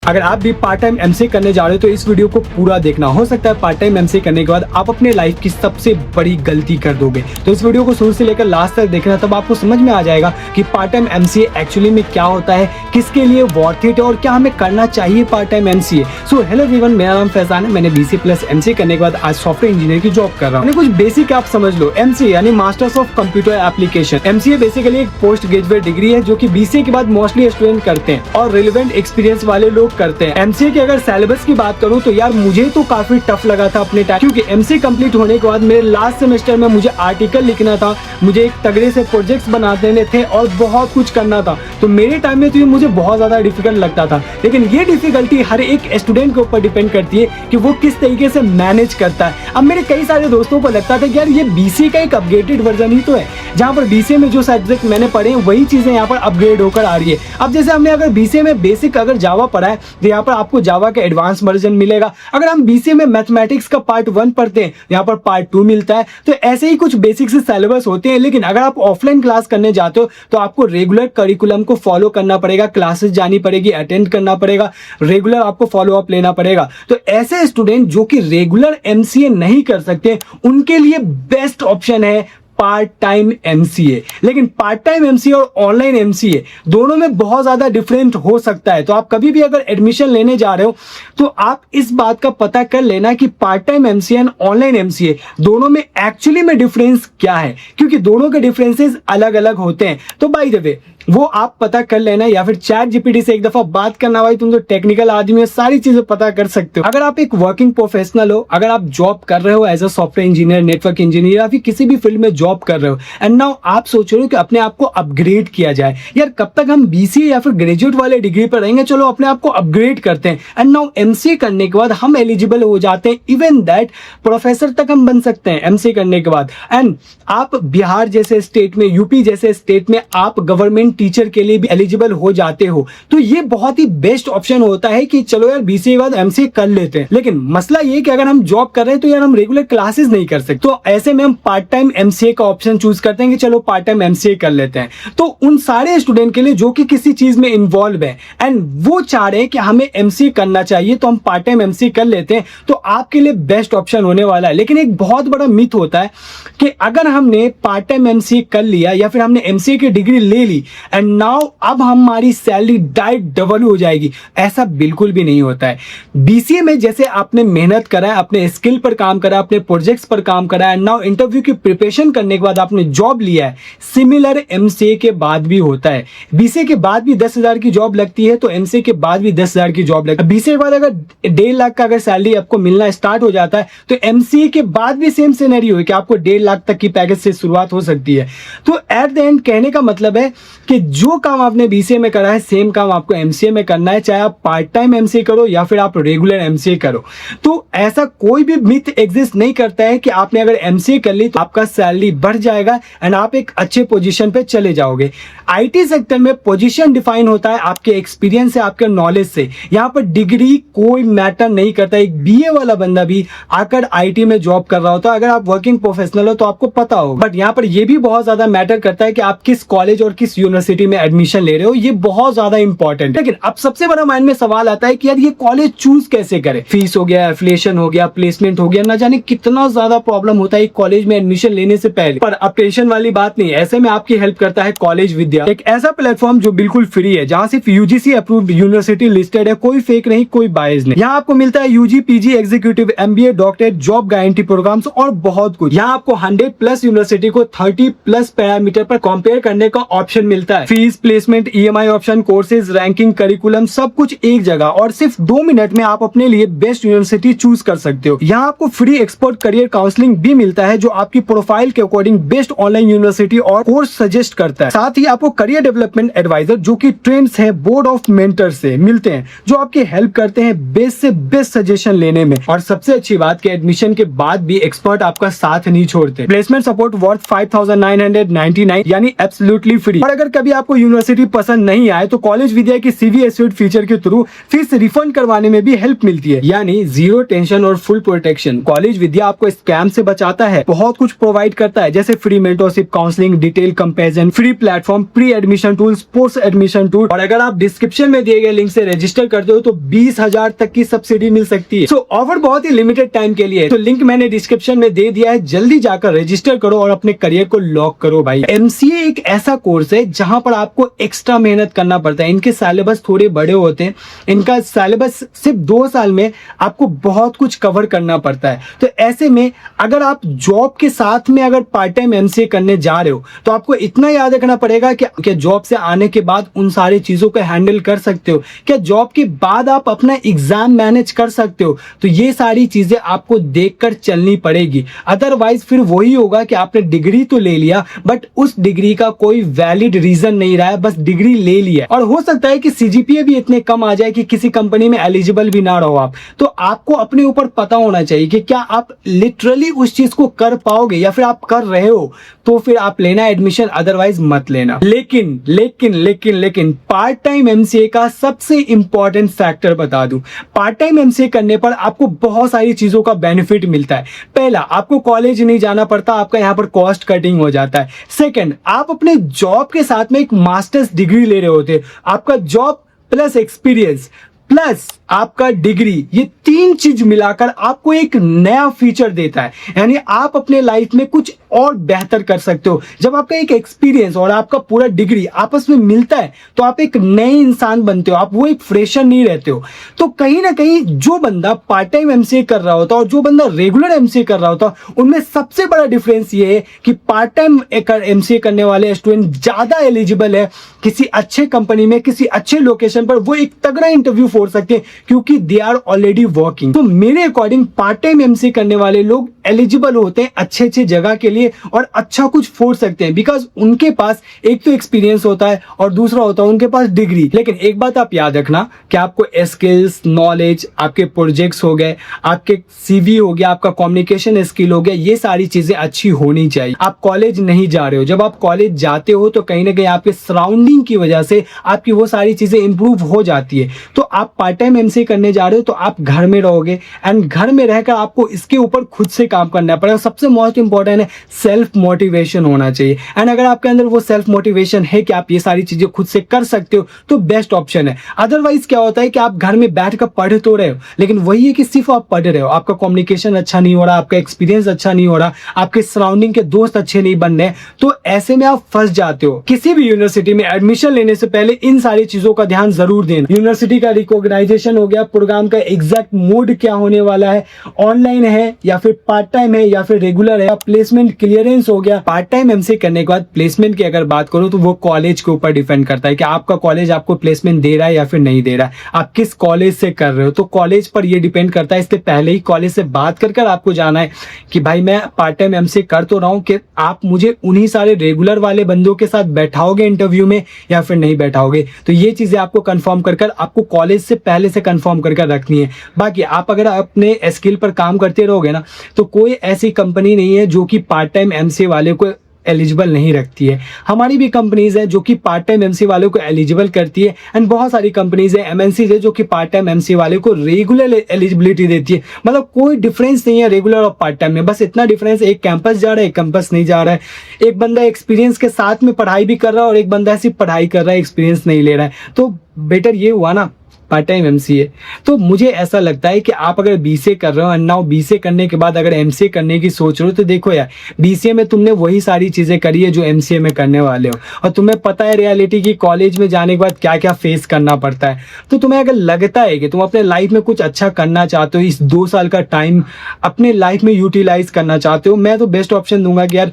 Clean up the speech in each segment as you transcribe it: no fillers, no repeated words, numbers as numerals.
अगर आप भी पार्ट टाइम एमसीए करने जा रहे हो तो इस वीडियो को पूरा देखना। हो सकता है पार्ट टाइम एमसीए करने के बाद आप अपने लाइफ की सबसे बड़ी गलती कर दोगे। तो इस वीडियो को शुरू से लेकर लास्ट तक देखना, तब आपको समझ में आ जाएगा कि पार्ट टाइम एमसीए एक्चुअली में क्या होता है, किसके लिए वर्थ इट है और क्या हमें करना चाहिए part time MCA. So hello everyone, मेरा नाम फैजान है। मैंने बीसीए प्लस एमसीए करने के बाद आज सॉफ्टवेयर इंजीनियर की जॉब कर रहा हूँ। कुछ बेसिक आप समझ लो। एमसीए यानी masters of computer application. MCA basically एक पोस्ट ग्रेजुएट डिग्री है जो कि बीसीए के बाद मोस्टली स्टूडेंट करते हैं और रिलेवेंट एक्सपीरियंस वाले लोग करते हैं। एमसीए कि अगर सिलेबस की बात करूं तो यार मुझे तो काफी टफ लगा था अपने टाइम, क्योंकि एमसीए कंप्लीट होने के बाद मेरे लास्ट सेमेस्टर में मुझे आर्टिकल लिखना था, मुझे एक तगड़े से प्रोजेक्ट्स बना देने थे और बहुत कुछ करना था। तो मेरे टाइम में तो ये मुझे बहुत ज्यादा डिफिकल्ट लगता था। लेकिन ये डिफिकल्टी हर एक स्टूडेंट के ऊपर डिपेंड करती है कि वो किस तरीके से मैनेज करता है। अब मेरे कई सारे दोस्तों को लगता था कि यार ये बीसीए का एक अपग्रेडेड वर्जन ही तो है, जहाँ पर बीसीए में जो सब्जेक्ट मैंने पढ़े वही चीजें यहाँ पर अपग्रेड होकर आ रही है। अब जैसे हमने अगर बीसीए में बेसिक अगर जावा पढ़ा है तो यहाँ पर आपको जावा का एडवांस वर्जन मिलेगा। अगर हम बीसीए में मैथमेटिक्स का पार्ट 1 पढ़ते हैं, यहाँ पर पार्ट 2 मिलता है। तो ऐसे ही कुछ बेसिक से सिलेबस होते हैं। लेकिन अगर आप ऑफलाइन क्लास करने जाते हो तो आपको रेगुलर करिकुलम को फॉलो करना पड़ेगा, क्लासेस जानी पड़ेगी, अटेंड करना पड़ेगा, रेगुलर आपको फॉलो अप लेना पड़ेगा। तो ऐसे स्टूडेंट जो कि रेगुलर एमसीए नहीं कर सकते, उनके लिए बेस्ट ऑप्शन है पार्ट टाइम एमसीए। लेकिन पार्ट टाइम एमसीए और ऑनलाइन एमसीए दोनों में बहुत ज्यादा डिफरेंट हो सकता है। तो आप कभी भी अगर एडमिशन लेने जा रहे हो तो आप इस बात का पता कर लेना कि part time MCA and online MCA दोनों में एक्चुअली में डिफरेंस क्या है, क्योंकि दोनों के डिफरेंसेस अलग अलग होते हैं। तो बाय द वे वो आप पता कर लेना, या फिर चैट जीपीटी से एक दफा बात करना। भाई तुम तो टेक्निकल आदमी हो, सारी चीजें पता कर सकते हो। अगर आप एक वर्किंग प्रोफेशनल हो, अगर आप जॉब कर रहे हो as a software engineer, network engineer या फिर किसी भी फील्ड में जॉब कर रहे हो एंड नाउ आप सोच रहे हो कि अपने आप को अपग्रेड किया जाए, यार कब तक हम बीसीए या फिर ग्रेजुएट वाले डिग्री पर रहेंगे, चलो अपने आप को अपग्रेड करते हैं। एंड नाउ एमसीए करने के बाद हम एलिजिबल हो जाते हैं, इवन दैट प्रोफेसर तक हम बन सकते हैं एमसीए करने के बाद। एंड आप बिहार जैसे स्टेट में, यूपी जैसे स्टेट में आप गवर्नमेंट टीचर के लिए भी एलिजिबल हो जाते हो। तो ये बहुत ही बेस्ट ऑप्शन होता है कि चलो यार बीसीए के बाद एमसीए कर लेते हैं। लेकिन मसला ये कि अगर हम जॉब कर रहे हैं तो यार हम रेगुलर क्लासेस नहीं कर सकते। तो ऐसे में हम पार्ट टाइम एमसीए का ऑप्शन चूज करते हैं कि चलो पार्ट टाइम एमसीए कर लेते हैं। तो उन सारे स्टूडेंट के लिए जो कि किसी चीज में इन्वॉल्व है एंड वो चाह रहे हैं कि हमें एमसीए करना चाहिए, तो हम पार्ट टाइम एमसीए कर लेते हैं, तो आपके लिए बेस्ट ऑप्शन होने वाला है। लेकिन एक बहुत बड़ा मिथ होता है कि अगर हमने पार्ट टाइम एमसीए कर लिया या फिर हमने एमसीए की डिग्री ले ली एंड नाउ अब हमारी सैलरी डायरेक्ट डबल हो जाएगी। ऐसा बिल्कुल भी नहीं होता है। बीसीए में जैसे आपने मेहनत करा है, अपने स्किल पर काम करा, अपने प्रोजेक्ट्स पर काम करा है, नाउ इंटरव्यू की प्रिपरेशन करने के बाद आपने जॉब लिया है, सिमिलर एमसीए के बाद भी होता है। बीसीए के बाद भी 10,000 की जॉब लगती है, तो एमसीए के बाद भी 10,000 की जॉब लगती है। बीसीए के बाद अगर 1.5 लाख का अगर सैलरी आपको मिलना स्टार्ट हो जाता है तो एमसीए के बाद भी सेम सिनेरियो है कि आपको 1.5 लाख तक की पैकेज से शुरुआत हो सकती है। तो एट द एंड कहने का मतलब है कि जो काम आपने बीसीए में करा है सेम काम आपको एमसीए में करना है, चाहे आप पार्ट टाइम एमसीए करो या फिर आप रेगुलर एमसीए करो। तो ऐसा कोई भी मिथ एग्जिस्ट नहीं करता है कि आपने अगर एमसीए कर ली तो आपका सैलरी बढ़ जाएगा एंड आप एक अच्छे पोजीशन पे चले जाओगे। आईटी सेक्टर में पोजीशन डिफाइन होता है आपके एक्सपीरियंस से, आपके नॉलेज से। यहाँ पर डिग्री कोई मैटर नहीं करता। एक बीए वाला बंदा भी आकर आईटी में जॉब कर रहा होता है, अगर आप वर्किंग प्रोफेशनल हो तो आपको पता होगा। बट यहाँ पर यह भी बहुत ज्यादा मैटर करता है कि आप किस कॉलेज और किस यूनिवर्सिटी में एडमिशन ले रहे हो, ये बहुत ज्यादा इंपॉर्टेंट। लेकिन अब सबसे बड़ा माइंड में सवाल आता है कि यार ये कॉलेज चूज कैसे करें। फीस हो गया, एफिलिएशन हो गया, प्लेसमेंट हो गया, ना जाने कितना ज्यादा प्रॉब्लम होता है कॉलेज में एडमिशन लेने से पहले। पर अब टेंशन वाली बात नहीं, ऐसे में आपकी हेल्प करता है कॉलेज विद्या, एक ऐसा प्लेटफॉर्म जो बिल्कुल फ्री है, जहां सिर्फ यूजीसी अप्रूव्ड यूनिवर्सिटी लिस्टेड है, कोई फेक नहीं, कोई बायस नहीं। यहाँ आपको मिलता है UG, PG, executive, MBA, doctorate, job guarantee programmes और बहुत कुछ। यहाँ आपको 100+ यूनिवर्सिटी को 30+ पैरामीटर पर कंपेयर करने का ऑप्शन मिलता है। Fees, placement, EMI option, courses, ranking, curriculum, सब कुछ एक जगह, और सिर्फ 2 मिनट में आप अपने लिए बेस्ट यूनिवर्सिटी चूज कर सकते हो। यहाँ आपको फ्री एक्सपर्ट करियर काउंसलिंग भी मिलता है, जो आपकी प्रोफाइल के अकॉर्डिंग बेस्ट ऑनलाइन यूनिवर्सिटी और कोर्स सजेस्ट करता है। साथ ही आपको करियर डेवलपमेंट एडवाइजर जो कि ट्रेंड्स है बोर्ड ऑफ मेंटर से मिलते हैं, जो आपकी हेल्प करते हैं बेस्ट से बेस्ट सजेशन लेने में। और सबसे अच्छी बात कि एडमिशन के बाद भी एक्सपर्ट आपका साथ नहीं छोड़ते। प्लेसमेंट सपोर्ट वर्थ 5,999 यानी एब्सोल्युटली फ्री। और अगर कभी आपको यूनिवर्सिटी पसंद नहीं आए तो कॉलेज विद्या की सीवी एस्योर्ड फीचर के थ्रू फीस रिफंड करवाने में भी हेल्प मिलती है, यानी जीरो टेंशन और फुल प्रोटेक्शन। कॉलेज विद्या आपको स्कैम से बचाता है, बहुत कुछ प्रोवाइड करता है, जैसे free mentorship, counselling, detail comparison, free platform, pre admission tool, post admission tool, और अगर आप डिस्क्रिप्शन में दिए गए लिंक से रजिस्टर करते हो तो 20,000 तक की सब्सिडी मिल सकती है। सो ऑफर बहुत ही लिमिटेड टाइम के लिए है, तो लिंक मैंने डिस्क्रिप्शन में दे दिया है, जल्दी जाकर रजिस्टर करो और अपने करियर को लॉक करो भाई। एमसीए एक ऐसा कोर्स है जहां पर आपको एक्स्ट्रा मेहनत करना पड़ता है। इनके सिलेबस थोड़े बड़े होते हैं, इनका सिलेबस सिर्फ 2 साल में आपको बहुत कुछ कवर करना पड़ता है। तो ऐसे में अगर आप जॉब के साथ में अगर पार्ट टाइम एमसीए करने जा रहे हो तो आपको इतना याद रखना पड़ेगा कि जॉब से आने के बाद उन सारी चीजों को हैंडल कर सकते हो, क्या जॉब के बाद आप अपना एग्जाम मैनेज कर सकते हो। तो ये सारी चीजें आपको देखकर चलनी पड़ेगी, अदरवाइज फिर वही होगा कि आपने डिग्री तो ले लिया बट उस डिग्री का कोई वैलिड रीजन नहीं रहा है, बस डिग्री ले लिया। और हो सकता है कि सीजीपीए भी इतने कम आ जाए कि किसी कंपनी में एलिजिबल भी ना रहो आप। तो आपको अपने ऊपर पता होना चाहिए कि क्या आप लिटरली उस चीज को कर पाओगे, या फिर आप कर रहे हो तो फिर आप लेना एडमिशन, अदरवाइज मत लेना। लेकिन लेकिन लेकिन लेकिन पार्ट टाइम एमसीए का सबसे इंपॉर्टेंट फैक्टर बता दूं, पार्ट टाइम एमसीए करने पर आपको बहुत सारी चीजों का बेनिफिट मिलता है। पहला, आपको कॉलेज नहीं जाना पड़ता, आपका यहां पर कॉस्ट कटिंग हो जाता है। सेकंड, आप अपने जॉब के साथ में एक मास्टर्स डिग्री ले रहे होते, आपका जॉब प्लस एक्सपीरियंस प्लस आपका डिग्री, ये 3 चीज मिलाकर आपको एक नया फीचर देता है, यानी आप अपने लाइफ में कुछ और बेहतर कर सकते हो। जब आपका एक एक्सपीरियंस और आपका पूरा डिग्री आपस में मिलता है तो आप एक नए इंसान बनते हो, आप वो एक फ्रेशर नहीं रहते हो। तो कहीं ना कहीं जो बंदा पार्ट टाइम एमसीए कर रहा होता और जो बंदा रेगुलर एमसीए कर रहा होता, उनमें सबसे बड़ा डिफरेंस ये है कि पार्ट टाइम एमसीए करने वाले स्टूडेंट ज्यादा एलिजिबल है किसी अच्छे कंपनी में, किसी अच्छे लोकेशन पर वो एक तगड़ा इंटरव्यू फोड़ सकते हैं, क्योंकि दे आर ऑलरेडी वर्किंग। तो मेरे अकॉर्डिंग पार्ट टाइम एमसीए करने वाले लोग एलिजिबल होते हैं अच्छे अच्छे जगह के लिए और अच्छा कुछ फोड़ सकते हैं, बिकॉज उनके पास एक तो एक्सपीरियंस होता है और दूसरा होता है उनके पास डिग्री। लेकिन एक बात आप याद रखना कि आपको स्किल्स, नॉलेज, आपके प्रोजेक्ट्स हो गए, आपके सीवी हो गया, आपका कम्युनिकेशन स्किल हो गया, ये सारी चीजें अच्छी होनी चाहिए। आप कॉलेज नहीं जा रहे हो, जब आप कॉलेज जाते हो तो कहीं ना कहीं आपके सराउंडिंग की वजह से आपकी वो सारी चीजें इंप्रूव हो जाती है। तो आप पार्ट टाइम एमसीए करने जा रहे हो तो आप घर में रहोगे एंड घर में रहकर आपको इसके ऊपर खुद से काम करना पड़ेगा। सबसे मोस्ट इंपॉर्टेंट है सेल्फ मोटिवेशन होना चाहिए, एंड अगर आपके अंदर वो सेल्फ मोटिवेशन है कि आप ये सारी चीजें खुद से कर सकते हो तो बेस्ट ऑप्शन है। अदरवाइज क्या होता है कि आप घर में बैठ कर पढ़ तो रहे हो, लेकिन वही है कि सिर्फ आप पढ़ रहे हो, आपका कम्युनिकेशन अच्छा नहीं हो रहा, आपका एक्सपीरियंस अच्छा नहीं हो रहा, आपके सराउंडिंग के दोस्त अच्छे नहीं बन रहे, तो ऐसे में आप फंस जाते हो। किसी भी यूनिवर्सिटी में एडमिशन लेने से पहले इन सारी चीजों का ध्यान जरूर देना। यूनिवर्सिटी का रिकॉग्नाइजेशन हो गया, प्रोग्राम का एग्जैक्ट मोड क्या होने वाला है, ऑनलाइन है या फिर पार्ट टाइम है या फिर रेगुलर है, प्लेसमेंट क्लियरेंस हो गया। पार्ट टाइम एमसीए करने के बाद प्लेसमेंट की अगर बात करो तो वो कॉलेज के ऊपर डिपेंड करता है कि आपका कॉलेज आपको प्लेसमेंट दे रहा है या फिर नहीं दे रहा है, आप किस कॉलेज से कर रहे हो, तो कॉलेज पर ये डिपेंड करता है। इससे पहले ही कॉलेज से बात कर आपको जाना है कि भाई मैं पार्ट टाइम एमसीए कर तो रहा हूं, कि आप मुझे उन्हीं सारे रेगुलर वाले बंदों के साथ बैठाओगे इंटरव्यू में या फिर नहीं बैठाओगे। तो ये चीजें आपको कंफर्म कर आपको कॉलेज से पहले से कंफर्म कर रखनी है। बाकी आप अगर अपने स्किल पर काम करते रहोगे ना तो कोई ऐसी कंपनी नहीं है जो कि पार्ट टाइम एमसीए वाले को एलिजिबल नहीं रखती है। हमारी भी कंपनीज है जो कि पार्ट टाइम एमसीए वालों को एलिजिबल करती है, एंड बहुत सारी कंपनीज है, एमएनसीज है, जो कि पार्ट टाइम एमसीए वाले को रेगुलर एलिजिबिलिटी देती है। मतलब कोई डिफरेंस नहीं है रेगुलर और पार्ट टाइम में, बस इतना डिफरेंस, एक कैंपस जा रहा है, एक कैंपस नहीं जा रहा है। एक बंदा एक्सपीरियंस के साथ में पढ़ाई भी कर रहा है और एक बंदा सिर्फ पढ़ाई कर रहा है, एक्सपीरियंस नहीं ले रहा है। तो बेटर ये हुआ ना पार्ट टाइम एमसीए। तो मुझे ऐसा लगता है कि आप अगर बीसीए कर रहे हो एंड नाउ बीसीए करने के बाद अगर एमसीए करने की सोच रहे हो तो देखो यार, बीसीए में तुमने वही सारी चीजें करी है जो एमसीए में करने वाले हो, और तुम्हें पता है रियलिटी की कॉलेज में जाने के बाद क्या क्या फेस करना पड़ता है। तो तुम्हें अगर लगता है कि तुम अपने लाइफ में कुछ अच्छा करना चाहते हो, इस 2 साल का टाइम अपने लाइफ में यूटिलाइज करना चाहते हो, मैं तो बेस्ट ऑप्शन दूंगा कि यार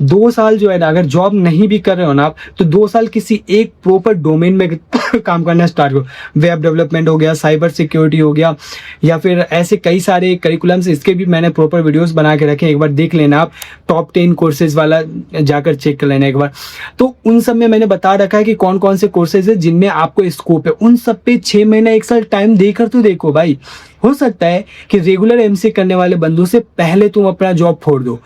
2 साल जो है ना, अगर जॉब नहीं भी कर रहे हो ना आप, तो 2 साल किसी एक प्रॉपर डोमेन में काम करना स्टार्ट करो। वेब डेवलपमेंट हो गया, साइबर सिक्योरिटी हो गया, या फिर ऐसे कई सारे करिकुलम्स, इसके भी मैंने प्रॉपर वीडियोस बना के रखे, एक बार देख लेना आप। टॉप 10 कोर्सेज वाला जाकर चेक कर लेना एक बार। तो उन सब में मैंने बता रखा है कि कौन कौन से कोर्सेज है जिनमें आपको स्कोप है। उन सब पे 6 महीना 1 साल टाइम देकर तो देखो भाई, हो सकता है कि रेगुलर एमसीए करने वाले बंदों से पहले तुम अपना जॉब फोड़ दो।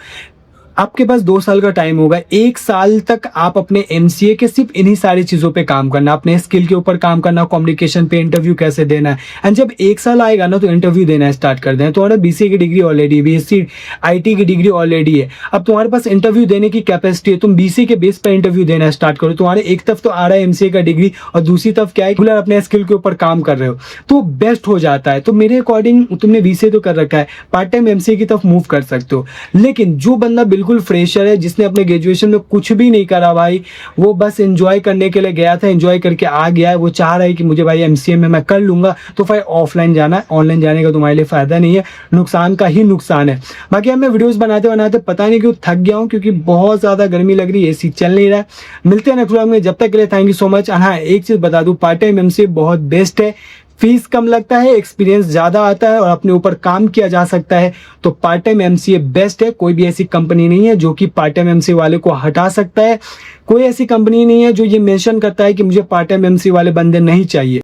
आपके पास 2 साल का टाइम होगा, 1 साल तक आप अपने एमसीए के सिर्फ इन्हीं सारी चीज़ों पे काम करना, अपने स्किल के ऊपर काम करना, कम्युनिकेशन पे इंटरव्यू कैसे देना है। एंड जब 1 साल आएगा ना तो इंटरव्यू देना स्टार्ट कर देना। तुम्हारा बीसीए की डिग्री ऑलरेडी है, बीएससी आईटी की डिग्री ऑलरेडी है, अब तुम्हारे पास इंटरव्यू देने की कैपेसिटी है, तुम बीसीए के बेस पर इंटरव्यू देना स्टार्ट करो। तुम्हारे एक तरफ तो आ रहा है एमसीए का डिग्री और दूसरी तरफ क्या है, रेगुलर अपने स्किल के ऊपर काम कर रहे हो, तो बेस्ट हो जाता है। तो मेरे अकॉर्डिंग तुमने बीसीए तो कर रखा है, पार्ट टाइम एमसीए की तरफ मूव कर सकते हो। लेकिन जो बंदा बिल्कुल फ्रेशर है, जिसने अपने ग्रेजुएशन में कुछ भी नहीं करा भाई, वो बस एंजॉय करने के लिए गया था, एंजॉय करके आ गया है, वो चाह रहा है कि मुझे भाई एमसीए में मैं कर लूंगा, तो भाई ऑफलाइन जाना है, ऑनलाइन जाने का तुम्हारे लिए फायदा नहीं है, नुकसान का ही नुकसान है। बाकी अब मैं वीडियोस बनाते बनाते पता नहीं क्यों थक गया हूँ, क्योंकि बहुत ज़्यादा गर्मी लग रही है, एसी चल नहीं रहा है। मिलते हैं नेक्स्ट व्लॉग में, जब तक के लिए थैंक यू सो मच। हाँ, एक चीज़ बता दूँ, पार्ट टाइम एमसीए बहुत बेस्ट है, फीस कम लगता है, एक्सपीरियंस ज़्यादा आता है और अपने ऊपर काम किया जा सकता है। तो पार्ट टाइम एमसीए बेस्ट है। कोई भी ऐसी कंपनी नहीं है जो कि पार्ट टाइम एमसीए वाले को हटा सकता है। कोई ऐसी कंपनी नहीं है जो ये मेंशन करता है कि मुझे पार्ट टाइम एमसीए वाले बंदे नहीं चाहिए।